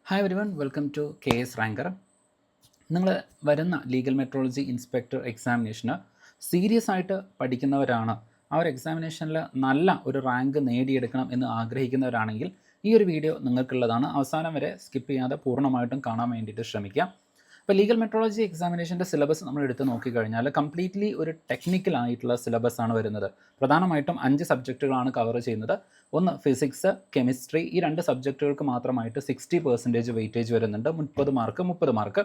Hi everyone, welcome to KS ranker. നിങ്ങൾ വരുന്ന legal metrology inspector എക്സാമിനേഷന് സീരിയസ് ആയിട്ട് പഠിക്കുന്നവരാണ്, ആ ഒരു എക്സാമിനേഷനിൽ നല്ല ഒരു റാങ്ക് നേടിയെടുക്കണം എന്ന് ആഗ്രഹിക്കുന്നവരാണെങ്കിൽ ഈ ഒരു വീഡിയോ നിങ്ങൾക്കുള്ളതാണ്. അവസാനം വരെ സ്കിപ്പ് ചെയ്യാതെ പൂർണ്ണമായിട്ടും കാണാൻ വേണ്ടിയിട്ട് ശ്രമിക്കുക. ഇപ്പോൾ ലീഗൽ മെട്രോളജി എക്സാമിനേഷൻ്റെ സിലബസ് നമ്മൾ എടുത്ത് നോക്കിക്കഴിഞ്ഞാൽ കംപ്ലീറ്റ്ലി ഒരു ടെക്നിക്കൽ ആയിട്ടുള്ള സിലബസ് ആണ് വരുന്നത്. പ്രധാനമായിട്ടും 5 സബ്ജക്റ്റുകളാണ് കവർ ചെയ്യുന്നത്. ഒന്ന് ഫിസിക്സ്, കെമിസ്ട്രി. ഈ 2 സബ്ജക്റ്റുകൾക്ക് മാത്രമായിട്ട് 60% വെയിറ്റേജ് വരുന്നുണ്ട്. 30 മാർക്ക് 30 മാർക്ക്.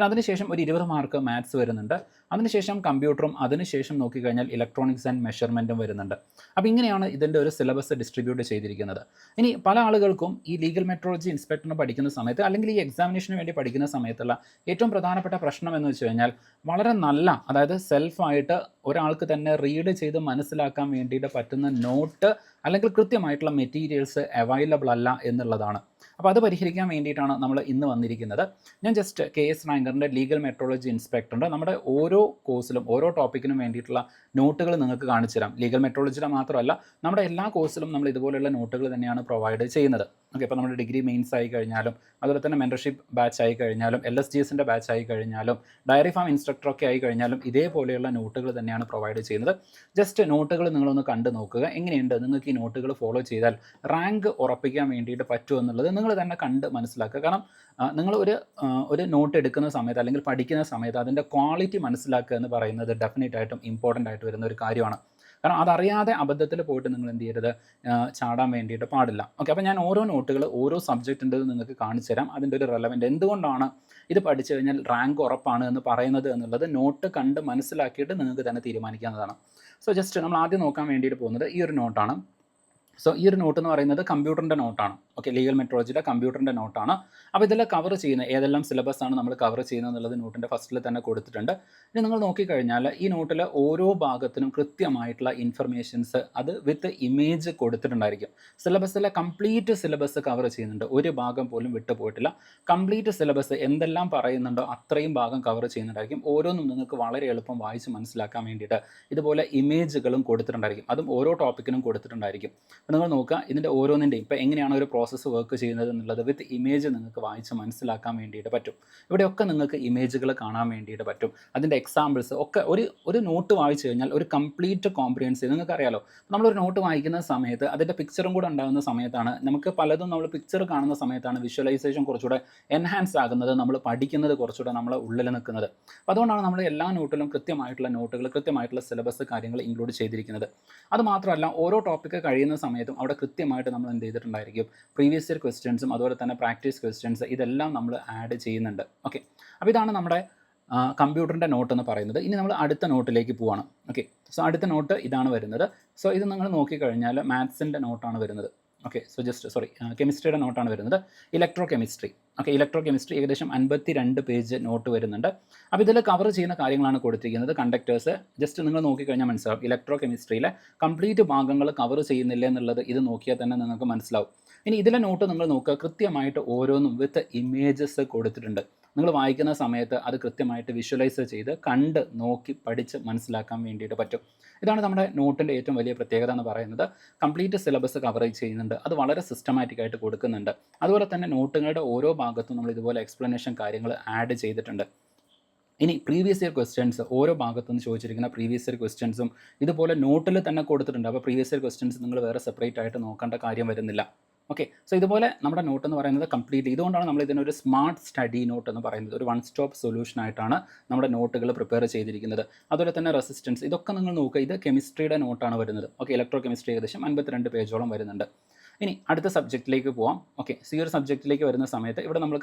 അതിനുശേഷം ഒരു 20 മാർക്ക് മാത്സ് വരുന്നുണ്ട്. അതിനുശേഷം കമ്പ്യൂട്ടറും, അതിനുശേഷം നോക്കിക്കഴിഞ്ഞാൽ ഇലക്ട്രോണിക്സ് ആൻഡ് മെഷർമെൻറ്റും വരുന്നുണ്ട്. അപ്പോൾ ഇങ്ങനെയാണ് ഇതിൻ്റെ ഒരു സിലബസ് ഡിസ്ട്രിബ്യൂട്ട് ചെയ്തിരിക്കുന്നത്. ഇനി പല ആളുകൾക്കും ഈ ലീഗൽ മെട്രോളജി ഇൻസ്പെക്ടറിന് പഠിക്കുന്ന സമയത്ത് അല്ലെങ്കിൽ ഈ എക്സാമിനേഷന് വേണ്ടി പഠിക്കുന്ന സമയത്തുള്ള ഏറ്റവും പ്രധാനപ്പെട്ട പ്രശ്നം എന്ന് വെച്ച് കഴിഞ്ഞാൽ വളരെ നല്ല, അതായത് സെൽഫായിട്ട് ഒരാൾക്ക് തന്നെ റീഡ് ചെയ്ത് മനസ്സിലാക്കാൻ വേണ്ടിയിട്ട് പറ്റുന്ന നോട്ട് അല്ലെങ്കിൽ കൃത്യമായിട്ടുള്ള മെറ്റീരിയൽസ് അവൈലബിൾ അല്ല എന്നുള്ളതാണ്. അപ്പോൾ അത് പരിഹരിക്കാൻ വേണ്ടിയിട്ടാണ് നമ്മൾ ഇന്ന് വന്നിരിക്കുന്നത്. ഞാൻ ജസ്റ്റ് KS റാങ്കറിൻ്റെ ലീഗൽ മെട്രോളജി ഇൻസ്പെക്ടറിൻ്റെ നമ്മുടെ ഓരോ കോഴ്സിലും ഓരോ ടോപ്പിക്കിനും വേണ്ടിയിട്ടുള്ള നോട്ടുകൾ നിങ്ങൾക്ക് കാണിച്ചു തരാം. ലീഗൽ മെട്രോളജിയുടെ മാത്രമല്ല, നമ്മുടെ എല്ലാ കോഴ്സിലും നമ്മൾ ഇതുപോലെയുള്ള നോട്ടുകൾ തന്നെയാണ് പ്രൊവൈഡ് ചെയ്യുന്നത്. ഓക്കെ, ഇപ്പോൾ നമ്മുടെ ഡിഗ്രി മെയിൻസ് ആയി കഴിഞ്ഞാലും, അതുപോലെ തന്നെ മെൻറ്റർഷിപ്പ് ബാച്ച് ആയി കഴിഞ്ഞാലും, LSGSൻ്റെ ബാച്ച് ആയി കഴിഞ്ഞാലും, ഡയറി ഫാം ഇൻസ്ട്രക്ടറൊക്കെ ആയി കഴിഞ്ഞാലും ഇതേപോലെയുള്ള നോട്ടുകൾ തന്നെയാണ് പ്രൊവൈഡ് ചെയ്യുന്നത്. ജസ്റ്റ് നോട്ടുകൾ നിങ്ങളൊന്ന് കണ്ടു നോക്കുക. എങ്ങനെയുണ്ട്, നിങ്ങൾക്ക് ഈ നോട്ടുകൾ ഫോളോ ചെയ്താൽ റാങ്ക് ഉറപ്പിക്കാൻ വേണ്ടിയിട്ട് പറ്റുമോ എന്നുള്ളത് നിങ്ങൾ തന്നെ കണ്ട് മനസ്സിലാക്കുക. കാരണം നിങ്ങൾ ഒരു നോട്ട് എടുക്കുന്ന സമയത്ത് അല്ലെങ്കിൽ പഠിക്കുന്ന സമയത്ത് അതിൻ്റെ ക്വാളിറ്റി മനസ്സിലാക്കുക എന്ന് പറയുന്നത് ഡെഫിനറ്റ് ആയിട്ടും ഇമ്പോർട്ടൻ്റ് ആയിട്ട് വരുന്ന ഒരു കാര്യമാണ്. കാരണം അതറിയാതെ അബദ്ധത്തിൽ പോയിട്ട് നിങ്ങൾ എന്ത് ചെയ്യരുത്, ചാടാൻ വേണ്ടിയിട്ട് പാടില്ല. ഓക്കെ, അപ്പോൾ ഞാൻ ഓരോ നോട്ടുകൾ ഓരോ സബ്ജക്റ്റിൻ്റെ നിങ്ങൾക്ക് കാണിച്ചു തരാം. അതിൻ്റെ ഒരു റെലവൻറ്റ് എന്തുകൊണ്ടാണ് ഇത് പഠിച്ചു കഴിഞ്ഞാൽ റാങ്ക് ഉറപ്പാണ് എന്ന് പറയുന്നത് എന്നുള്ളത് നോട്ട് കണ്ട് മനസ്സിലാക്കിയിട്ട് നിങ്ങൾക്ക് തന്നെ തീരുമാനിക്കാവുന്നതാണ്. സോ ജസ്റ്റ് നമ്മൾ ആദ്യം നോക്കാൻ വേണ്ടിയിട്ട് പോകുന്നത് ഈ ഒരു നോട്ടാണ്. സോ ഈ ഒരു നോട്ട് എന്ന് പറയുന്നത് കമ്പ്യൂട്ടറിൻ്റെ നോട്ടാണ്. ഓക്കെ, ലീഗൽ മെട്രോളജിയുടെ കമ്പ്യൂട്ടറിൻ്റെ നോട്ടാണ്. അപ്പോൾ ഇതിൽ കവർ ചെയ്യുന്ന ഏതെല്ലാം സിലബസ് ആണ് നമ്മൾ കവർ ചെയ്യുന്നത് എന്നുള്ളത് നോട്ടിൻ്റെ ഫസ്റ്റിൽ തന്നെ കൊടുത്തിട്ടുണ്ട്. ഇനി നിങ്ങൾ നോക്കിക്കഴിഞ്ഞാൽ ഈ നോട്ടിൽ ഓരോ ഭാഗത്തിനും കൃത്യമായിട്ടുള്ള ഇൻഫർമേഷൻസ് അത് വിത്ത് ഇമേജ് കൊടുത്തിട്ടുണ്ടായിരിക്കും. സിലബസിലെ കംപ്ലീറ്റ് സിലബസ് കവർ ചെയ്യുന്നുണ്ട്, ഒരു ഭാഗം പോലും വിട്ടു പോയിട്ടില്ല. കംപ്ലീറ്റ് സിലബസ് എന്തെല്ലാം പറയുന്നുണ്ടോ അത്രയും ഭാഗം കവർ ചെയ്യുന്നുണ്ടായിരിക്കും. ഓരോന്നും നിങ്ങൾക്ക് വളരെ എളുപ്പം വായിച്ച് മനസ്സിലാക്കാൻ വേണ്ടിയിട്ട് ഇതുപോലെ ഇമേജുകളും കൊടുത്തിട്ടുണ്ടായിരിക്കും. അതും ഓരോ ടോപ്പിക്കിനും കൊടുത്തിട്ടുണ്ടായിരിക്കും. അപ്പോൾ നിങ്ങൾ നോക്കുക, ഇതിൻ്റെ ഓരോന്നിൻ്റെയും ഇപ്പോൾ എങ്ങനെയാണ് ഒരു പ്രോസസ്സ് വർക്ക് ചെയ്യുന്നത് എന്നുള്ളത് വിത്ത് ഇമേജ് നിങ്ങൾക്ക് വായിച്ച് മനസ്സിലാക്കാൻ വേണ്ടിയിട്ട് പറ്റും. ഇവിടെയൊക്കെ നിങ്ങൾക്ക് ഇമേജുകൾ കാണാൻ വേണ്ടിയിട്ട് പറ്റും. അതിൻ്റെ എക്സാമ്പിൾസ് ഒക്കെ ഒരു നോട്ട് വായിച്ചു കഴിഞ്ഞാൽ ഒരു കംപ്ലീറ്റ് കോംപ്രിഹെൻസീവ്. നിങ്ങൾക്കറിയാലോ, നമ്മളൊരു നോട്ട് വായിക്കുന്ന സമയത്ത് അതിൻ്റെ പിക്ചറും കൂടെ ഉണ്ടാകുന്ന സമയത്താണ് നമുക്ക് പലതും നമ്മൾ പിക്ചർ കാണുന്ന സമയത്താണ് വിഷ്വലൈസേഷൻ കുറച്ചുകൂടെ എൻഹാൻസ് ആകുന്നത്, നമ്മൾ പഠിക്കുന്നത് കുറച്ചുകൂടെ നമ്മളെ ഉള്ളിൽ നിൽക്കുന്നത്. അപ്പോൾ അതുകൊണ്ടാണ് നമ്മൾ എല്ലാ നോട്ടിലും കൃത്യമായിട്ടുള്ള നോട്ടുകൾ, കൃത്യമായിട്ടുള്ള സിലബസ് കാര്യങ്ങൾ ഇൻക്ലൂഡ് ചെയ്തിരിക്കുന്നത്. അതുമാത്രമല്ല, ഓരോ ടോപ്പിക്ക് കഴിയുന്ന സമയത്തും അവിടെ കൃത്യമായിട്ട് നമ്മൾ എന്ത് ചെയ്തിട്ടുണ്ടായിരിക്കും, പ്രീവിയസ് ഇയർ ക്വസ്റ്റ്യൻസും അതുപോലെ തന്നെ പ്രാക്ടീസ് ക്വസ്റ്റ്യൻസ് ഇതെല്ലാം നമ്മൾ ആഡ് ചെയ്യുന്നുണ്ട്. ഓക്കെ, അപ്പോൾ ഇതാണ് നമ്മുടെ കമ്പ്യൂട്ടറിൻ്റെ നോട്ട് എന്ന് പറയുന്നത്. ഇനി നമ്മൾ അടുത്ത നോട്ടിലേക്ക് പോവാണ്. ഓക്കെ, സോ അടുത്ത നോട്ട് ഇതാണ് വരുന്നത്. സോ ഇത് നിങ്ങൾ നോക്കിക്കഴിഞ്ഞാൽ മാത്സിൻ്റെ നോട്ടാണ് വരുന്നത്. ഓക്കെ, സോ കെമിസ്ട്രിയുടെ നോട്ടാണ് വരുന്നത്. Electro chemistry. Okay, electro chemistry ഏകദേശം 52 പേജ് നോട്ട് വരുന്നുണ്ട്. അപ്പോൾ ഇതിൽ കവർ ചെയ്യുന്ന കാര്യങ്ങളാണ് കൊടുത്തിരിക്കുന്നത്. കണ്ടക്ടേഴ്സ് ജസ്റ്റ് നിങ്ങൾ നോക്കിക്കഴിഞ്ഞാൽ മനസ്സിലാവും. ഇലക്ട്രോ കെമിസ്ട്രിയിലെ കംപ്ലീറ്റ് ഭാഗങ്ങൾ കവർ ചെയ്യുന്നില്ല എന്നുള്ളത് ഇത് നോക്കിയാൽ തന്നെ നിങ്ങൾക്ക് മനസ്സിലാവും. ഇനി ഇതിലെ നോട്ട് നിങ്ങൾ നോക്കുക, കൃത്യമായിട്ട് ഓരോന്നും വിത്ത് ഇമേജസ് കൊടുത്തിട്ടുണ്ട്. നിങ്ങൾ വായിക്കുന്ന സമയത്ത് അത് കൃത്യമായിട്ട് വിഷ്വലൈസ് ചെയ്ത് കണ്ട് നോക്കി പഠിച്ച് മനസ്സിലാക്കാൻ വേണ്ടിയിട്ട് പറ്റും. ഇതാണ് നമ്മുടെ നോട്ടിൻ്റെ ഏറ്റവും വലിയ പ്രത്യേകത എന്ന് പറയുന്നത്. കംപ്ലീറ്റ് സിലബസ് കവർ ചെയ്യുന്നുണ്ട്, അത് വളരെ സിസ്റ്റമാറ്റിക് ആയിട്ട് കൊടുക്കുന്നുണ്ട്. അതുപോലെ തന്നെ നോട്ടുകളുടെ ഓരോ ഭാഗത്തും നമ്മൾ ഇതുപോലെ എക്സ്പ്ലനേഷൻ കാര്യങ്ങൾ ആഡ് ചെയ്തിട്ടുണ്ട്. ഇനി പ്രീവിയസ് ഇയർ ക്വസ്റ്റ്യൻസ് ഓരോ ഭാഗത്തുനിന്ന് ചോദിച്ചിരിക്കുന്ന പ്രീവിയസ് ഇയർ ക്വസ്റ്റ്യൻസും ഇതുപോലെ നോട്ടിൽ തന്നെ കൊടുത്തിട്ടുണ്ട്. അപ്പോൾ പ്രീവിയസ് ഇയർ ക്വസ്റ്റ്യൻസ് നിങ്ങൾ വേറെ സെപ്പറേറ്റ് ആയിട്ട് നോക്കേണ്ട കാര്യം വരുന്നില്ല. ഓക്കെ, സോ ഇതുപോലെ നമ്മുടെ നോട്ട് എന്ന് പറയുന്നത് കംപ്ലീറ്റ്, ഇതുകൊണ്ടാണ് നമ്മൾ ഇതിനൊരു സ്മാർട്ട് സ്റ്റഡി നോട്ട് എന്ന് പറയുന്നത്. ഒരു 1 സ്റ്റോപ്പ് സൊല്യൂഷൻ ആയിട്ടാണ് നമ്മുടെ നോട്ടുകൾ പ്രിപ്പയർ ചെയ്തിരിക്കുന്നത്. അതുപോലെ തന്നെ റെസിസ്റ്റൻസ്, ഇതൊക്കെ നിങ്ങൾ നോക്കുക. ഇത് കെമിസ്ട്രിയുടെ നോട്ടാണ് വരുന്നത്. ഓക്കെ, ഇലക്ട്രോ കെമിസ്ട്രി ഏകദേശം 52 പേജോളം വരുന്നുണ്ട്. ഇനി അടുത്ത സബ്ജക്റ്റിലേക്ക് പോവാം. ഓക്കെ, ഈ ഒരു സബ്ജക്റ്റിലേക്ക് വരുന്ന സമയത്ത് ഇവിടെ നമ്മൾ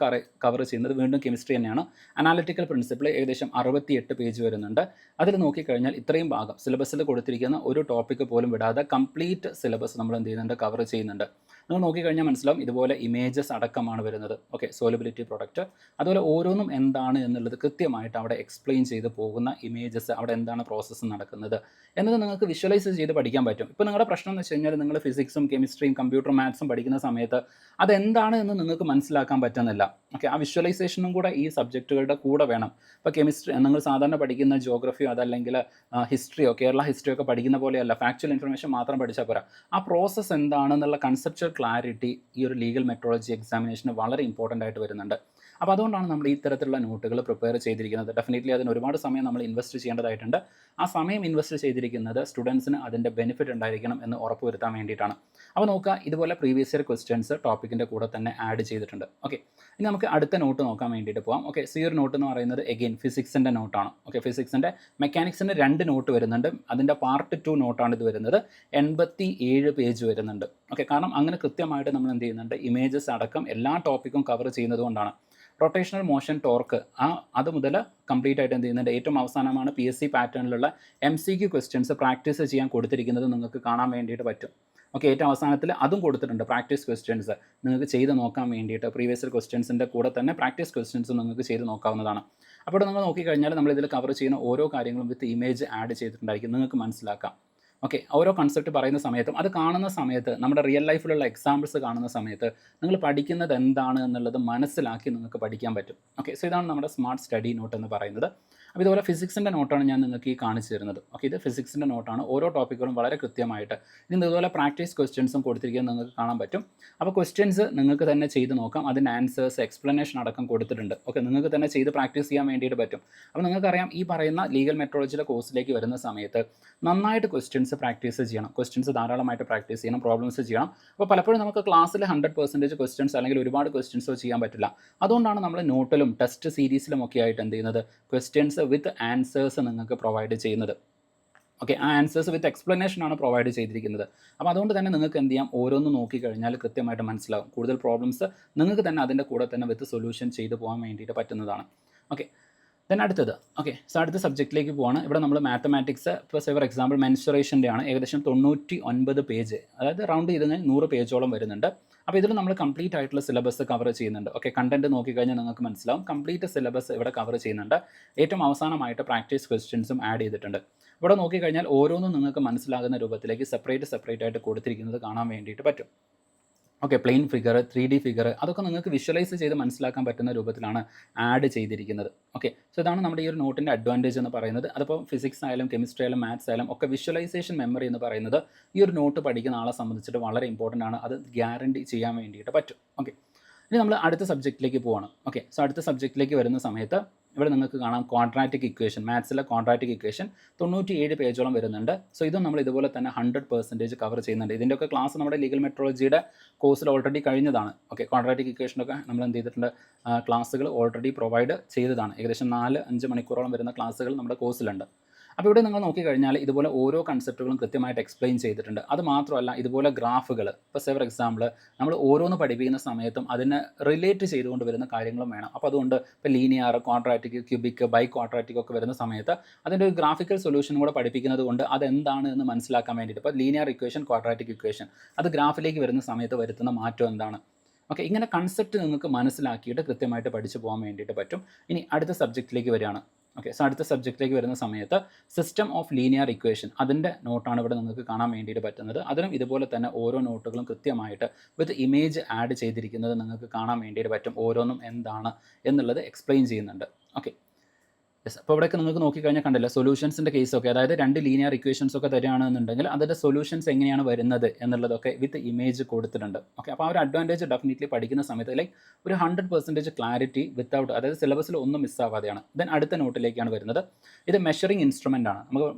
കവർ ചെയ്യുന്നത് വീണ്ടും കെമിസ്ട്രി തന്നെയാണ്. അനാലിറ്റിക്കൽ പ്രിൻസിപ്പിൾ ഏകദേശം 68 പേജ് വരുന്നുണ്ട്. അതിൽ നോക്കിക്കഴിഞ്ഞാൽ ഇത്രയും ഭാഗം സിലബസിൽ കൊടുത്തിരിക്കുന്ന ഒരു ടോപ്പിക്ക് പോലും വിടാതെ കംപ്ലീറ്റ് സിലബസ് നമ്മൾ എന്ത് ചെയ്യുന്നുണ്ട്, കവർ ചെയ്യുന്നുണ്ട്. നിങ്ങൾ നോക്കിക്കഴിഞ്ഞാൽ മനസ്സിലാവും, ഇതുപോലെ ഇമേജസ് അടക്കമാണ് വരുന്നത്. ഓക്കെ, സോലബിലിറ്റി പ്രൊഡക്റ്റ്, അതുപോലെ ഓരോന്നും എന്താണ് എന്നുള്ളത് കൃത്യമായിട്ട് അവിടെ എക്സ്പ്ലെയിൻ ചെയ്ത് പോകുന്ന ഇമേജസ്, അവിടെ എന്താണ് പ്രോസസ്സ് നടക്കുന്നത് എന്നത് നിങ്ങൾക്ക് വിഷ്വലൈസ് ചെയ്ത് പഠിക്കാൻ പറ്റും. ഇപ്പോൾ നിങ്ങളുടെ പ്രശ്നം എന്ന് വെച്ച് കഴിഞ്ഞാൽ നിങ്ങൾ ഫിസിക്സും കെമിസ്ട്രിയും കമ്പ്യൂട്ടർ മാത്സും പഠിക്കുന്ന സമയത്ത് അതെന്താണ് എന്ന് നിങ്ങൾക്ക് മനസ്സിലാക്കാൻ പറ്റുന്നില്ല. ഓക്കെ, ആ വിഷ്വലൈസേഷനും കൂടെ ഈ സബ്ജക്റ്റുകളുടെ കൂടെ വേണം. ഇപ്പോൾ കെമിസ്ട്രി നിങ്ങൾ സാധാരണ പഠിക്കുന്ന ജോഗ്രഫിയോ അതല്ലെങ്കിൽ ഹിസ്റ്ററിയോ കേരള ഹിസ്റ്ററിയോ ഒക്കെ പഠിക്കുന്ന പോലെയല്ല, ഫാക്ച്വൽ ഇൻഫർമേഷൻ മാത്രം പഠിച്ചാൽ പോരാ. ആ പ്രോസസ്സ് എന്താണെന്നുള്ള കൺസെപ്ച്വൽ ക്ലാരിറ്റി ഈ ഒരു ലീഗൽ മെട്രോളജി എക്സാമിനേഷന് വളരെ ഇമ്പോർട്ടൻ്റ് ആയിട്ട് വരുന്നുണ്ട്. അപ്പോൾ അതുകൊണ്ടാണ് നമ്മൾ ഈ തരത്തിലുള്ള നോട്ടുകൾ പ്രിപ്പയർ ചെയ്തിരിക്കുന്നത്. ഡെഫിനറ്റ്ലി അതിന് ഒരുപാട് സമയം നമ്മൾ ഇൻവെസ്റ്റ് ചെയ്യേണ്ടതായിട്ടുണ്ട്. ആ സമയം ഇൻവെസ്റ്റ് ചെയ്തിരിക്കുന്നത് സ്റ്റുഡൻസിന് അതിൻ്റെ ബെനിഫിറ്റ് ഉണ്ടായിരിക്കണം എന്ന് ഉറപ്പുവരുത്താൻ വേണ്ടിയിട്ടാണ്. അപ്പോൾ നോക്കുക, ഇതുപോലെ പ്രീവിയസ് ഇയർ ക്വസ്റ്റ്യൻസ് ടോപ്പിക്കിൻ്റെ കൂടെ തന്നെ ആഡ് ചെയ്തിട്ടുണ്ട്. ഓക്കെ, ഇനി നമുക്ക് അടുത്ത നോട്ട് നോക്കാൻ വേണ്ടിയിട്ട് പോകാം. ഓക്കെ, സോ ഈ ഒരു നോട്ട് എന്ന് പറയുന്നത് എഗെയിൻ ഫിസിക്സിൻ്റെ നോട്ടാണ്. ഓക്കെ, ഫിസിക്സിൻ്റെ മെക്കാനിക്സിൻ്റെ 2 നോട്ട് വരുന്നുണ്ട്. അതിൻ്റെ പാർട്ട് 2 നോട്ടാണ് ഇത് വരുന്നത്. 87 പേജ് വരുന്നുണ്ട്. ഓക്കെ, കാരണം അങ്ങനെ കൃത്യമായിട്ട് നമ്മൾ എന്ത് ചെയ്യുന്നുണ്ട്, ഇമേജസ് അടക്കം എല്ലാ ടോപ്പിക്കും കവർ ചെയ്യുന്നത് കൊണ്ടാണ്. റൊട്ടേഷണൽ മോഷൻ ടോർക്ക് അത് മുതൽ കംപ്ലീറ്റ് ആയിട്ട് എന്ത് ചെയ്യുന്നുണ്ട്, ഏറ്റവും അവസാനമാണ് PSC പാറ്റേണിലുള്ള MCQ ക്വസ്റ്റ്യൻസ് പ്രാക്ടീസ് ചെയ്യാൻ കൊടുത്തിരിക്കുന്നത് നിങ്ങൾക്ക് കാണാൻ വേണ്ടിയിട്ട് പറ്റും. ഓക്കെ, ഏറ്റവും അവസാനത്തിൽ അതും കൊടുത്തിട്ടുണ്ട്, പ്രാക്ടീസ് ക്വസ്റ്റ്യൻസ് നിങ്ങൾക്ക് ചെയ്ത് നോക്കാൻ വേണ്ടിയിട്ട്. പ്രീവിയസ് ഇയർ ക്വസ്റ്റ്യൻസിൻ്റെ കൂടെ തന്നെ പ്രാക്ടീസ് ക്വസ്റ്റ്യൻസ് നിങ്ങൾക്ക് ചെയ്ത് നോക്കാവുന്നതാണ്. അപ്പോൾ നിങ്ങൾ നോക്കിക്കഴിഞ്ഞാൽ നമ്മളിതിൽ കവർ ചെയ്യുന്ന ഓരോ കാര്യങ്ങളും വിത്ത് ഇമേജ് ആഡ് ചെയ്തിട്ടുണ്ടായിരിക്കും, നിങ്ങൾക്ക് മനസ്സിലാക്കാം. ഓക്കെ, ഓരോ കൺസെപ്റ്റ് പറയുന്ന സമയത്തും അത് കാണുന്ന സമയത്ത് നമ്മുടെ റിയൽ ലൈഫിലുള്ള എക്സാമ്പിൾസ് കാണുന്ന സമയത്ത് നിങ്ങൾ പഠിക്കുന്നത് എന്താണ് എന്നുള്ളത് മനസ്സിലാക്കി നിങ്ങൾക്ക് പഠിക്കാൻ പറ്റും. ഓക്കെ, സോ ഇതാണ് നമ്മുടെ സ്മാർട്ട് സ്റ്റഡി നോട്ട് എന്ന് പറയുന്നത്. അപ്പോൾ ഇതുപോലെ ഫിസിക്സിൻ്റെ നോട്ടാണ് ഞാൻ നിങ്ങൾക്ക് ഈ കാണിച്ചു തരുന്നത്. ഓക്കെ, ഇത് ഫിസിക്സിൻ്റെ നോട്ടാണ്. ഓരോ ടോപ്പിക്കുകളും വളരെ കൃത്യമായിട്ട് ഇനി ഇതുപോലെ പ്രാക്ടീസ് ക്വസ്റ്റ്യൻസും കൊടുത്തിരിക്കുന്നത് നിങ്ങൾക്ക് കാണാൻ പറ്റും. അപ്പോൾ ക്വസ്റ്റ്യൻസ് നിങ്ങൾക്ക് തന്നെ ചെയ്ത് നോക്കാം. അതിൻ്റെ ആൻസേഴ്സ് എക്സ്പ്ലനേഷൻ അടക്കം കൊടുത്തിട്ടുണ്ട്. ഓക്കെ, നിങ്ങൾക്ക് തന്നെ ചെയ്ത് പ്രാക്ടീസ് ചെയ്യാൻ വേണ്ടിയിട്ട് പറ്റും. അപ്പോൾ നിങ്ങൾക്കറിയാം, ഈ പറയുന്ന ലീഗൽ മെട്രോളജിയുടെ കോഴ്സിലേക്ക് വരുന്ന സമയത്ത് നന്നായിട്ട് ക്വസ്റ്റ്യൻസ് പ്രാക്ടീസ് ചെയ്യണം. ക്വസ്റ്റ്യൻസ് ധാരാളമായിട്ട് പ്രാക്ടീസ് ചെയ്യണം, പ്രോബ്ലംസ് ചെയ്യണം. അപ്പോൾ പലപ്പോഴും നമുക്ക് ക്ലാസ്സിൽ 100% ക്വസ്റ്റ്യൻസ് അല്ലെങ്കിൽ ഒരുപാട് ക്വസ്റ്റ്യൻസോ ചെയ്യാൻ പറ്റില്ല. അതുകൊണ്ടാണ് നമ്മൾ നോട്ടിലും ടെസ്റ്റ് സീരീസിലും ഒക്കെ ആയിട്ട് എന്ത് ചെയ്യുന്നത്, ക്വസ്റ്റ്യൻസ് വിത്ത് ആൻസേഴ്സ് നിങ്ങൾക്ക് പ്രൊവൈഡ് ചെയ്യുന്നത്. ഓക്കെ, ആ ആൻസേഴ്സ് വിത്ത് എക്സ്പ്ലനേഷനാണ് പ്രൊവൈഡ് ചെയ്തിരിക്കുന്നത്. അപ്പോൾ അതുകൊണ്ട് തന്നെ നിങ്ങൾക്ക് എന്ത് ചെയ്യാം, ഓരോന്ന് നോക്കിക്കഴിഞ്ഞാൽ കൃത്യമായിട്ട് മനസ്സിലാവും. കൂടുതൽ പ്രോബ്ലംസ് നിങ്ങൾക്ക് തന്നെ അതിൻ്റെ കൂടെ തന്നെ വിത്ത് സൊല്യൂഷൻ ചെയ്ത് പോകാൻ വേണ്ടിയിട്ട് പറ്റുന്നതാണ്. ഓക്കെ, ദെൻ അടുത്തത്. ഓക്കെ, സോ അടുത്ത സബ്ജക്റ്റിലേക്ക് പോവാണ്. ഇവിടെ നമ്മൾ മാത്തമാറ്റിക്സ് ഇപ്പോൾ ഫോർ എക്സാമ്പിൾ മെൻസുറേഷൻ്റെ ആണ്. ഏകദേശം 99 പേജ്, അതായത് റൗണ്ട് ചെയ്ത് 100 പേജോളം വരുന്നുണ്ട്. അപ്പോൾ ഇതിൽ നമ്മൾ കംപ്ലീറ്റ് ആയിട്ടുള്ള സിലബസ് കവർ ചെയ്യുന്നുണ്ട്. ഓക്കെ, കണ്ടൻറ്റ് നോക്കിക്കഴിഞ്ഞാൽ നിങ്ങൾക്ക് മനസ്സിലാവും, കംപ്ലീറ്റ് സിലബസ് ഇവിടെ കവർ ചെയ്യുന്നുണ്ട്. ഏറ്റവും അവസാനമായിട്ട് പ്രാക്ടീസ് ക്വസ്റ്റ്യൻസും ആഡ് ചെയ്തിട്ടുണ്ട്. ഇവിടെ നോക്കിക്കഴിഞ്ഞാൽ ഓരോന്നും നിങ്ങൾക്ക് മനസ്സിലാകുന്ന രൂപത്തിലേക്ക് സെപ്പറേറ്റ് ആയിട്ട് കൊടുത്തിരിക്കുന്നത് കാണാൻ വേണ്ടിയിട്ട് പറ്റും. Okay, plain figure, 3D figure, അതൊക്കെ നിങ്ങൾക്ക് വിഷ്വലൈസ് ചെയ്ത് മനസ്സിലാക്കാൻ പറ്റുന്ന രൂപത്തിലാണ് ആഡ് ചെയ്തിരിക്കുന്നത്. ഓക്കെ, സോ ഇതാണ് നമ്മുടെ ഈ ഒരു നോട്ടിൻ്റെ അഡ്വാൻറ്റേജ് എന്ന് പറയുന്നത്. അതിപ്പോൾ ഫിസിക്സ് ആയാലും കെമിസ്ട്രി ആയാലും മാത്സ് ആയാലും ഒക്കെ വിഷ്വലൈസേഷൻ മെമ്മറി എന്ന് പറയുന്നത് ഈ ഒരു നോട്ട് പഠിക്കുന്ന ആളെ സംബന്ധിച്ചിട്ട് വളരെ ഇമ്പോർട്ടൻ്റ് ആണ്. അത് ഗ്യാരണ്ടി ചെയ്യാൻ വേണ്ടിയിട്ട് പറ്റും. ഓക്കെ, ഇനി നമ്മൾ അടുത്ത സബ്ജക്റ്റിലേക്ക് പോവാണ്. ഓക്കെ, സോ അടുത്ത സബ്ജക്റ്റിലേക്ക് വരുന്ന സമയത്ത് ഇവിടെ നിങ്ങൾക്ക് കാണാം ക്വാഡ്രാറ്റിക് ഇക്വേഷൻ, മാത്സിലെ ക്വാഡ്രാറ്റിക് ഇക്വേഷൻ 97 പേജോളം വരുന്നുണ്ട്. സോ ഇതും നമ്മൾ ഇതുപോലെ തന്നെ 100% കവർ ചെയ്യുന്നുണ്ട്. ഇതിൻ്റെയൊക്കെ ക്ലാസ് നമ്മുടെ ലീഗൽ മെട്രോളജിയുടെ കോഴ്സിൽ ഓൾറെഡി കഴിഞ്ഞതാണ്. ഓക്കെ, ക്വാഡ്രാറ്റിക് ഇക്വേഷനൊക്കെ നമ്മൾ എന്ത് ചെയ്തിട്ടുണ്ട്, ക്ലാസ്സുകൾ ഓൾറെഡി പ്രൊവൈഡ് ചെയ്തതാണ്. ഏകദേശം 4-5 മണിക്കൂറോളം വരുന്ന ക്ലാസ്സുകൾ നമ്മുടെ കോഴ്സിലുണ്ട്. അപ്പോൾ ഇവിടെ നിങ്ങൾ നോക്കിക്കഴിഞ്ഞാൽ ഇതുപോലെ ഓരോ കൺസെപ്റ്റുകളും കൃത്യമായിട്ട് എക്സ്പ്ലെയിൻ ചെയ്തിട്ടുണ്ട്. അത് മാത്രമല്ല, ഇതുപോലെ ഗ്രാഫുകൾ, ഇപ്പോൾ ഫോർ എക്സാമ്പിൾ നമ്മൾ ഓരോന്ന് പഠിപ്പിക്കുന്ന സമയത്തും അതിനെ റിലേറ്റ് ചെയ്തുകൊണ്ട് വരുന്ന കാര്യങ്ങളും വേണം. അപ്പോൾ അതുകൊണ്ട് ഇപ്പോൾ linear, quadratic, cubic, biquadratic ഒക്കെ വരുന്ന സമയത്ത് അതിൻ്റെ ഒരു ഗ്രാഫിക്കൽ സൊല്യൂഷൻ കൂടെ പഠിപ്പിക്കുന്നത് കൊണ്ട് അതെന്താണ് എന്ന് മനസ്സിലാക്കാൻ വേണ്ടിയിട്ട്, ഇപ്പോൾ ലീനിയർ ഇക്വേഷൻ, ക്വാഡ്രാറ്റിക് ഇക്വേഷൻ, അത് ഗ്രാഫിലേക്ക് വരുന്ന സമയത്ത് വരുത്തുന്ന മാറ്റം എന്താണ്. ഓക്കെ, ഇങ്ങനെ കൺസെപ്റ്റ് നിങ്ങൾക്ക് മനസ്സിലാക്കിയിട്ട് കൃത്യമായിട്ട് പഠിച്ചു പോകാൻ വേണ്ടിയിട്ട് പറ്റും. ഇനി അടുത്ത സബ്ജക്റ്റിലേക്ക് വരികയാണ്. ഓക്കെ, സോ അടുത്ത സബ്ജക്റ്റിലേക്ക് വരുന്ന സമയത്ത് സിസ്റ്റം ഓഫ് ലീനിയർ ഇക്വേഷൻ, അതിൻ്റെ നോട്ടാണ് ഇവിടെ നിങ്ങൾക്ക് കാണാൻ വേണ്ടിയിട്ട് പറ്റുന്നത്. അതിനും ഇതുപോലെ തന്നെ ഓരോ നോട്ടുകളും കൃത്യമായിട്ട് വിത്ത് ഇമേജ് ആഡ് ചെയ്തിരിക്കുന്നത് നിങ്ങൾക്ക് കാണാൻ വേണ്ടിയിട്ട് പറ്റും. ഓരോന്നും എന്താണ് എന്നുള്ളത് എക്സ്പ്ലെയിൻ ചെയ്യുന്നുണ്ട്. ഓക്കെ, യെസ്, അപ്പോൾ ഇവിടെയൊക്കെ നിങ്ങൾക്ക് നോക്കിക്കഴിഞ്ഞാൽ കണ്ടില്ല സൊല്യൂഷൻസിൻ്റെ കേസൊക്കെ, അതായത് 2 ലീനിയർ ഇക്വേഷൻസ് ഒക്കെ തരികയാണെന്നുണ്ടെങ്കിൽ അതിൻ്റെ സൊല്യൂഷൻസ് എങ്ങനെയാണ് വരുന്നത് എന്നുള്ളതൊക്കെ വിത്ത് ഇമേജ് കൊടുത്തിട്ടുണ്ട്. ഓക്കെ, അപ്പോൾ ആ ഒരു അഡ്വാൻറ്റേജ് ഡെഫിനറ്റ്ലി പഠിക്കുന്ന സമയത്ത് ലൈക്ക് ഒരു 100% ക്ലാരിറ്റി വിത്തൗട്ട്, അതായത് സിലബസിൽ ഒന്നും മിസ്സാവാതെയാണ്. ദെൻ അടുത്ത നോട്ടിലേക്കാണ് വരുന്നത്. ഇത് മെഷറിംഗ് ഇൻസ്ട്രുമെൻ്റ് ആണ്.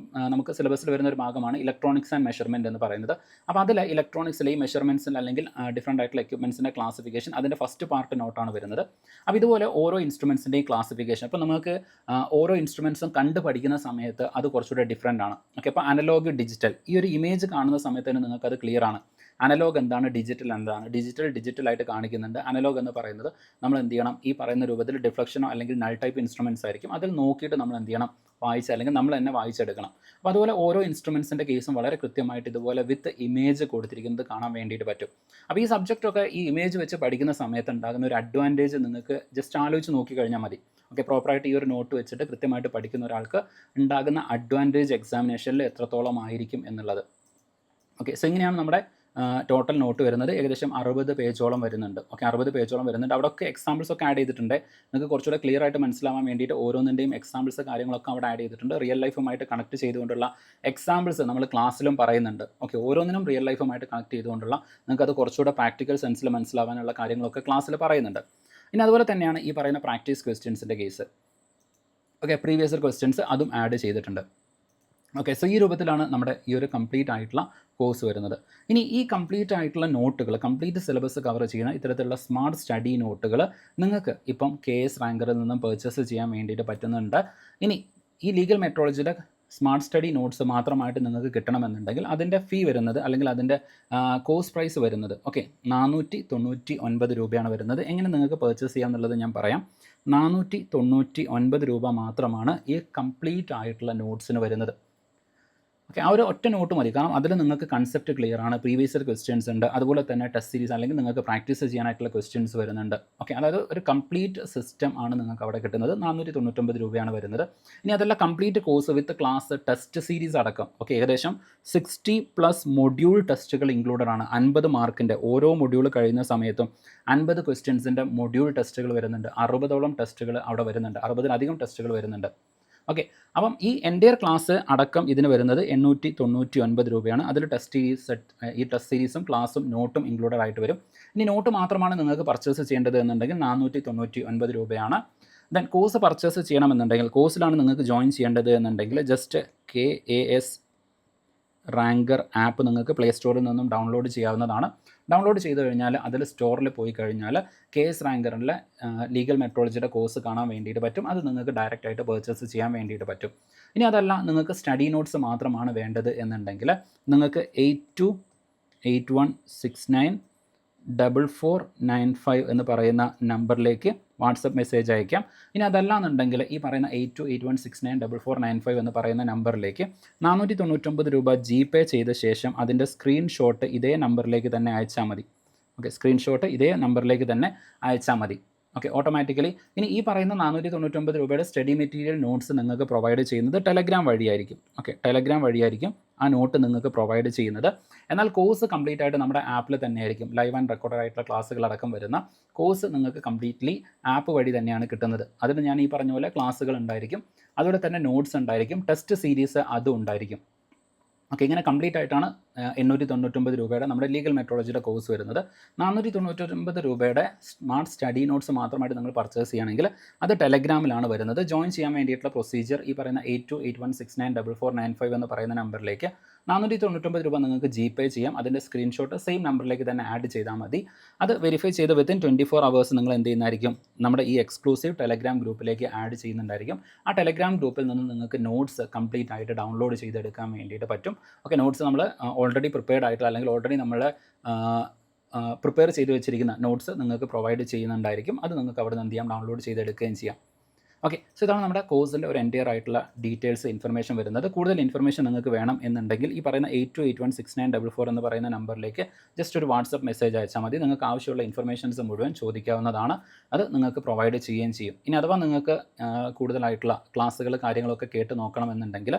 നമുക്ക് സിലബസിൽ വരുന്ന ഒരു ഭാഗമാണ് ഇലക്ട്രോണിക്സ് ആൻഡ് മെഷർമെൻറ്റ് എന്ന് പറയുന്നത്. അപ്പോൾ അതിൽ ഇലക്ട്രോണിക്സിലെ ഈ മെഷർമെൻറ്റ്സിൽ അല്ലെങ്കിൽ ഡിഫറെൻ്റ് ആയിട്ടുള്ള എക്യുപ്മെൻറ്റ്സിൻ്റെ ക്ലാസിഫിക്കേഷൻ, അതിൻ്റെ ഫസ്റ്റ് പാർട്ട് നോട്ടാണ് വരുന്നത്. അപ്പോൾ ഇതുപോലെ ഓരോ ഇൻസ്ട്രുമെൻറ്റ്സിൻ്റെയും ക്ലാസിഫിക്കേഷൻ, അപ്പോൾ നമുക്ക് ഓരോ ഇൻസ്ട്രുമെൻറ്റ്സും കണ്ട് പഠിക്കുന്ന സമയത്ത് അത് കുറച്ചുകൂടെ ഡിഫറെൻ്റ് ആണ്. ഓക്കെ, അപ്പോൾ അനലോഗ്, ഡിജിറ്റൽ, ഈ ഒരു ഇമേജ് കാണുന്ന സമയത്ത് തന്നെ നിങ്ങൾക്ക് അത് ക്ലിയർ ആണ്. അനലോഗ് എന്താണ്, ഡിജിറ്റൽ എന്താണ്. ഡിജിറ്റലായിട്ട് കാണിക്കുന്നുണ്ട്. അനലോഗ് എന്ന് പറയുന്നത് നമ്മൾ എന്ത് ചെയ്യണം, ഈ പറയുന്ന രൂപത്തിൽ ഡിഫ്ലക്ഷനോ അല്ലെങ്കിൽ നൾ ടൈപ്പ് ഇൻസ്ട്രുമെൻറ്റ്സ് ആയിരിക്കും. അതിൽ നോക്കിയിട്ട് നമ്മൾ എന്ത് ചെയ്യണം, വായിച്ച് അല്ലെങ്കിൽ നമ്മൾ തന്നെ വായിച്ചെടുക്കണം. അപ്പോൾ അതുപോലെ ഓരോ ഇൻസ്ട്രുമെൻറ്റ്സിൻ്റെ കേസും വളരെ കൃത്യമായിട്ട് ഇതുപോലെ വിത്ത് ഇമേജ് കൊടുത്തിരിക്കുന്നത് കാണാൻ വേണ്ടിയിട്ട് പറ്റും. അപ്പോൾ ഈ സബ്ജക്റ്റൊക്കെ ഈ ഇമേജ് വെച്ച് പഠിക്കുന്ന സമയത്ത് ഉണ്ടാകുന്ന ഒരു അഡ്വാൻറ്റേജ് നിങ്ങൾക്ക് ജസ്റ്റ് ആലോചിച്ച് നോക്കിക്കഴിഞ്ഞാൽ മതി. ഓക്കെ, പ്രോപ്പറായിട്ട് ഈ ഒരു നോട്ട് വെച്ചിട്ട് കൃത്യമായിട്ട് പഠിക്കുന്ന ഒരാൾക്ക് ഉണ്ടാകുന്ന അഡ്വാൻറ്റേജ് എക്സാമിനേഷനിൽ എത്രത്തോളം ആയിരിക്കും എന്നുള്ളത്. ഓക്കെ, സോ ഇങ്ങനെയാണ് നമ്മുടെ ടോട്ടൽ നോട്ട് വരുന്നത് ഏകദേശം 60 പേജോളം വരുന്നുണ്ട്. ഓക്കെ, 60 പേജോളം വരുന്നുണ്ട്. അവിടെയൊക്കെ എക്സാമ്പിൾസ് ഒക്കെ ആഡ് ചെയ്തിട്ടുണ്ട്. നിങ്ങൾക്ക് കുറച്ചുകൂടെ ക്ലിയർ ആയിട്ട് മനസ്സിലാവാൻ വേണ്ടിയിട്ട് ഓരോന്നിൻ്റെയും എക്സാമ്പിൾസ് കാര്യങ്ങളൊക്കെ അവിടെ ആഡ് ചെയ്തിട്ടുണ്ട്. റിയൽ ലൈഫുമായിട്ട് കണക്ട് ചെയ്തുകൊണ്ടുള്ള എക്സാമ്പിൾസ് നമ്മൾ ക്ലാസ്സിലും പറയുന്നുണ്ട്. ഓക്കെ, ഓരോന്നിനും റിയൽ ലൈഫുമായിട്ട് കണക്ട് ചെയ്തുകൊണ്ടുള്ള നിങ്ങൾക്ക് അത് കുറച്ചുകൂടെ പ്രാക്ടിക്കൽ സെൻസിൽ മനസ്സിലാവാനുള്ള കാര്യങ്ങളൊക്കെ ക്ലാസ്സിൽ പറയുന്നുണ്ട്. ഇനി അതുപോലെ തന്നെയാണ് ഈ പറയുന്ന പ്രാക്ടീസ് ക്വസ്റ്റ്യൻസിൻ്റെ കേസ്. ഓക്കെ, പ്രീവിയസ് ക്വസ്റ്റ്യൻസ് അതും ആഡ് ചെയ്തിട്ടുണ്ട്. ഓക്കെ, സോ ഈ രൂപത്തിലാണ് നമ്മുടെ ഈ ഒരു കംപ്ലീറ്റ് ആയിട്ടുള്ള കോഴ്സ് വരുന്നത്. ഇനി ഈ കംപ്ലീറ്റ് ആയിട്ടുള്ള നോട്ടുകൾ, കംപ്ലീറ്റ് സിലബസ് കവർ ചെയ്യുന്ന ഇത്തരത്തിലുള്ള സ്മാർട്ട് സ്റ്റഡി നോട്ടുകൾ നിങ്ങൾക്ക് ഇപ്പം KS റാങ്കറിൽ നിന്നും പർച്ചേസ് ചെയ്യാൻ വേണ്ടിയിട്ട് പറ്റുന്നുണ്ട്. ഇനി ഈ ലീഗൽ മെട്രോളജിയുടെ സ്മാർട്ട് സ്റ്റഡി നോട്ട്സ് മാത്രമായിട്ട് നിങ്ങൾക്ക് കിട്ടണമെന്നുണ്ടെങ്കിൽ അതിൻ്റെ ഫീ വരുന്നത്, അല്ലെങ്കിൽ അതിൻ്റെ കോസ്റ്റ് പ്രൈസ് വരുന്നത്, ഓക്കെ, 499 രൂപയാണ് വരുന്നത്. എങ്ങനെ നിങ്ങൾക്ക് പർച്ചേസ് ചെയ്യാമെന്നുള്ളത് ഞാൻ പറയാം. 499 രൂപ മാത്രമാണ് ഈ കംപ്ലീറ്റ് ആയിട്ടുള്ള നോട്ട്സിന് വരുന്നത്. ഓക്കെ, ആ ഒരു ഒറ്റ നോട്ട് മതി. കാരണം അതിൽ നിങ്ങൾക്ക് കൺസെപ്റ്റ് ക്ലിയർ ആണ്, പ്രീവിയസ് ക്വസ്റ്റ്യൻസ് ഉണ്ട്, അതുപോലെ തന്നെ ടെസ്റ്റ് സീരീസ് അല്ലെങ്കിൽ നിങ്ങൾക്ക് പ്രാക്ടീസ് ചെയ്യാനായിട്ടുള്ള ക്വസ്റ്റ്യൻസ് വരുന്നുണ്ട്. ഓക്കെ, അതായത് ഒരു കംപ്ലീറ്റ് സിസ്റ്റം ആണ് നിങ്ങൾക്ക് അവിടെ കിട്ടുന്നത്. 499 രൂപയാണ് വരുന്നത്. ഇനി അതല്ല, complete course with class, test series അടക്കം, ഓക്കെ, ഏകദേശം 60+ മൊഡ്യൂൾ ടെസ്റ്റുകൾ ഇൻക്ലൂഡഡ് ആണ്. 50 മാർക്കിൻ്റെ ഓരോ മൊഡ്യൂൾ കഴിയുന്ന സമയത്തും 50 ക്വസ്റ്റ്യൻസിൻ്റെ മൊഡ്യൂൾ ടെസ്റ്റുകൾ വരുന്നുണ്ട്. 60ഓളം ടെസ്റ്റുകൾ അവിടെ വരുന്നുണ്ട്, 60-ലധികം ടെസ്റ്റുകൾ വരുന്നുണ്ട്. ഓക്കെ, അപ്പം ഈ എൻ്റയർ ക്ലാസ് അടക്കം ഇതിന് വരുന്നത് 899 രൂപയാണ്. അതിൽ ഈ ടെസ്റ്റ് സീരീസും ക്ലാസ്സും നോട്ടും ഇൻക്ലൂഡഡ് ആയിട്ട് വരും. ഇനി നോട്ട് മാത്രമാണ് നിങ്ങൾക്ക് പർച്ചേസ് ചെയ്യേണ്ടത് എന്നുണ്ടെങ്കിൽ 499 രൂപയാണ്. ദെൻ കോഴ്സ് പർച്ചേസ് ചെയ്യണമെന്നുണ്ടെങ്കിൽ, കോഴ്സിലാണ് നിങ്ങൾക്ക് ജോയിൻ ചെയ്യേണ്ടത് എന്നുണ്ടെങ്കിൽ ജസ്റ്റ് KAS റാങ്കർ ആപ്പ് നിങ്ങൾക്ക് പ്ലേ സ്റ്റോറിൽ നിന്നും ഡൗൺലോഡ് ചെയ്യാവുന്നതാണ്. ഡൗൺലോഡ് ചെയ്ത് കഴിഞ്ഞാൽ അതിൽ സ്റ്റോറിൽ പോയി കഴിഞ്ഞാൽ KS റാങ്കറിലെ ലീഗൽ മെട്രോളജിയുടെ കോഴ്സ് കാണാൻ വേണ്ടിയിട്ട് പറ്റും. അത് നിങ്ങൾക്ക് ഡയറക്റ്റ് ആയിട്ട് പർച്ചേസ് ചെയ്യാൻ വേണ്ടിയിട്ട് പറ്റും. ഇനി അതല്ല, നിങ്ങൾക്ക് സ്റ്റഡി നോട്ട്സ് മാത്രമാണ് വേണ്ടത് എന്നുണ്ടെങ്കിൽ നിങ്ങൾക്ക് 8281694495 എന്ന് പറയുന്ന നമ്പറിലേക്ക് വാട്സപ്പ് മെസ്സേജ് അയക്കാം. ഇനി അതല്ല എന്നുണ്ടെങ്കിൽ ഈ പറയുന്ന 8281694495 എന്ന് പറയുന്ന നമ്പറിലേക്ക് 499 രൂപ GPay ചെയ്ത ശേഷം അതിൻ്റെ സ്ക്രീൻഷോട്ട് ഇതേ നമ്പറിലേക്ക് തന്നെ അയച്ചാൽ മതി. ഓക്കെ, സ്ക്രീൻഷോട്ട് ഇതേ നമ്പറിലേക്ക് തന്നെ അയച്ചാൽ മതി. Okay, automatically. ഇനി ഈ പറയുന്ന 499 രൂപയുടെ സ്റ്റഡി മെറ്റീരിയൽ നോട്ട്സ് നിങ്ങൾക്ക് പ്രൊവൈഡ് ചെയ്യുന്നത് ടെലഗ്രാം വഴിയായിരിക്കും. ഓക്കെ, ടെലഗ്രാം വഴിയായിരിക്കും ആ നോട്ട് നിങ്ങൾക്ക് പ്രൊവൈഡ് ചെയ്യുന്നത്. എന്നാൽ കോഴ്സ് കംപ്ലീറ്റ് ആയിട്ട് നമ്മുടെ ആപ്പിൽ തന്നെയായിരിക്കും. ലൈവ് ആൻഡ് റെക്കോർഡഡ് ആയിട്ടുള്ള ക്ലാസ്സുകളടക്കം വരുന്ന കോഴ്സ് നിങ്ങൾക്ക് കംപ്ലീറ്റ്ലി ആപ്പ് വഴി തന്നെയാണ് കിട്ടുന്നത്. അതിന് ഞാൻ ഈ പറഞ്ഞ പോലെ ക്ലാസ്സുകൾ ഉണ്ടായിരിക്കും, അതുപോലെ തന്നെ നോട്ട്സ് ഉണ്ടായിരിക്കും, ടെസ്റ്റ് സീരീസ് അതും ഉണ്ടായിരിക്കും. ഓക്കെ, ഇങ്ങനെ കംപ്ലീറ്റ് ആയിട്ടാണ് 899 രൂപയുടെ നമ്മുടെ ലീഗൽ മെട്രോളജിയുടെ കോഴ്സ് വരുന്നത്. 499 രൂപയുടെ സ്മാർട്ട് സ്റ്റഡി നോട്ട്സ് മാത്രമായിട്ട് നിങ്ങൾ പർച്ചേസ് ചെയ്യുകയാണെങ്കിൽ അത് ടെലഗ്രാമിലാണ് വരുന്നത്. ജോയിൻ ചെയ്യാൻ വേണ്ടിയിട്ടുള്ള പ്രൊസീജിയർ ഈ പറയുന്ന 8281694495 എന്ന് പറയുന്ന നമ്പറിലേക്ക് 499 രൂപ നിങ്ങൾക്ക് GPay ചെയ്യാം. അതിൻ്റെ സ്ക്രീൻഷോട്ട് സെയിം നമ്പറിലേക്ക് തന്നെ ആഡ് ചെയ്താൽ മതി. അത് വെരിഫൈ ചെയ്ത് വിത്തിൻ 24 hours നിങ്ങൾ എന്ത് ചെയ്യുന്നതായിരിക്കും, നമ്മുടെ ഈ എക്സ്ക്ലൂസീവ് ടെലഗ്രാം ഗ്രൂപ്പിലേക്ക് ആഡ് ചെയ്യുന്നുണ്ടായിരിക്കും. ആ ടെലഗ്രാം ഗ്രൂപ്പിൽ നിന്ന് നിങ്ങൾക്ക് നോട്ട്സ് കംപ്ലീറ്റ് ആയിട്ട് ഡൗൺലോഡ് ചെയ്തെടുക്കാൻ വേണ്ടിയിട്ട് പറ്റും. ഓക്കെ, നോട്ട്സ് നമ്മൾ ഓൾറെഡി പ്രിപ്പയർഡ് ആയിട്ടുള്ള, അല്ലെങ്കിൽ ഓൾറെഡി നമ്മൾ പ്രിപ്പയർ ചെയ്ത് വെച്ചിരിക്കുന്ന നോട്ട്സ് നിങ്ങൾക്ക് പ്രൊവൈഡ് ചെയ്യുന്നുണ്ടായിരിക്കും. അത് നിങ്ങൾക്ക് അവിടെ നിന്ന് എന്ത് ചെയ്യാം, ഡൗൺലോഡ് ചെയ്തെടുക്കുകയും ചെയ്യാം. ഓക്കെ, സോ ഇതാണ് നമ്മുടെ കോഴ്സിൻ്റെ ഒരു എൻ്റയർ ആയിട്ടുള്ള ഡീറ്റെയിൽസ്, ഇൻഫർമേഷൻ വരുന്നത്. കൂടുതൽ ഇൻഫർമേഷൻ നിങ്ങൾക്ക് വേണം എന്നുണ്ടെങ്കിൽ ഈ പറയുന്ന 82816944 എന്ന് പറയുന്ന നമ്പറിലേക്ക് ജസ്റ്റ് ഒരു വാട്സപ്പ് മെസ്സേജ് അയച്ചാൽ മതി. നിങ്ങൾക്ക് ആവശ്യമുള്ള ഇൻഫർമേഷൻസ് മുഴുവൻ ചോദിക്കാവുന്നതാണ്. അത് നിങ്ങൾക്ക് പ്രൊവൈഡ് ചെയ്യുകയും ചെയ്യും. ഇനി അഥവാ നിങ്ങൾക്ക് കൂടുതലായിട്ടുള്ള ക്ലാസ്സുകൾ കാര്യങ്ങളൊക്കെ കേട്ട് നോക്കണമെന്നുണ്ടെങ്കിൽ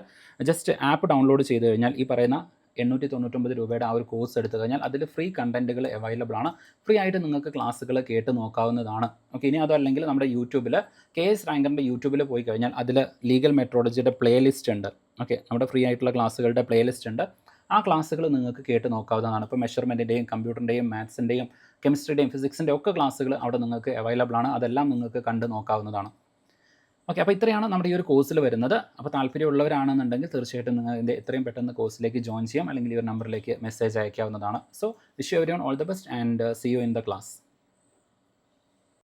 ജസ്റ്റ് ആപ്പ് ഡൗൺലോഡ് ചെയ്ത് കഴിഞ്ഞാൽ ഈ പറയുന്ന 899 രൂപയുടെ ആ ഒരു കോഴ്സ് എടുത്തു കഴിഞ്ഞാൽ അതിൽ ഫ്രീ കണ്ടൻറ്റുകൾ അവൈലബിൾ ആണ്. ഫ്രീ ആയിട്ട് നിങ്ങൾക്ക് ക്ലാസ്സുകൾ കേട്ട് നോക്കാവുന്നതാണ്. ഓക്കെ, ഇനി അതല്ലെങ്കിൽ നമ്മുടെ യൂട്യൂബിൽ KS റാങ്കറിൻ്റെ യൂട്യൂബിൽ പോയി കഴിഞ്ഞാൽ അതിൽ ലീഗൽ മെട്രോളജിയുടെ പ്ലേലിസ്റ്റ് ഉണ്ട്. ഓക്കെ, നമ്മുടെ ഫ്രീ ആയിട്ടുള്ള ക്ലാസ്സുകളുടെ പ്ലേലിസ്റ്റ് ഉണ്ട്. ആ ക്ലാസ്സുകൾ നിങ്ങൾക്ക് കേട്ട് നോക്കാവുന്നതാണ്. ഇപ്പോൾ മെഷർമെൻറ്റിൻ്റെയും കമ്പ്യൂട്ടറിൻ്റെയും മാത്സിൻ്റെയും കെമിസ്ട്രിയുടെയും ഫിസിക്സിൻ്റെയും ഒക്കെ ക്ലാസ്സുകൾ അവിടെ നിങ്ങൾക്ക് അവൈലബിൾ ആണ്. അതെല്ലാം നിങ്ങൾക്ക് കണ്ട് നോക്കാവുന്നതാണ്. ഓക്കെ, അപ്പോൾ ഇത്രയാണ് നമ്മുടെ ഈ ഒരു കോഴ്സിൽ വരുന്നത്. അപ്പോൾ താല്പര്യമുള്ളവരാണെന്നുണ്ടെങ്കിൽ തീർച്ചയായിട്ടും നിങ്ങൾ ഇതിൻ്റെ എത്രയും പെട്ടെന്ന് കോഴ്സിലേക്ക് ജോയിൻ ചെയ്യാം, അല്ലെങ്കിൽ ഈ ഒരു നമ്പറിലേക്ക് മെസ്സേജ് അയക്കാവുന്നതാണ്. So wish you everyone all the best and see you in the class.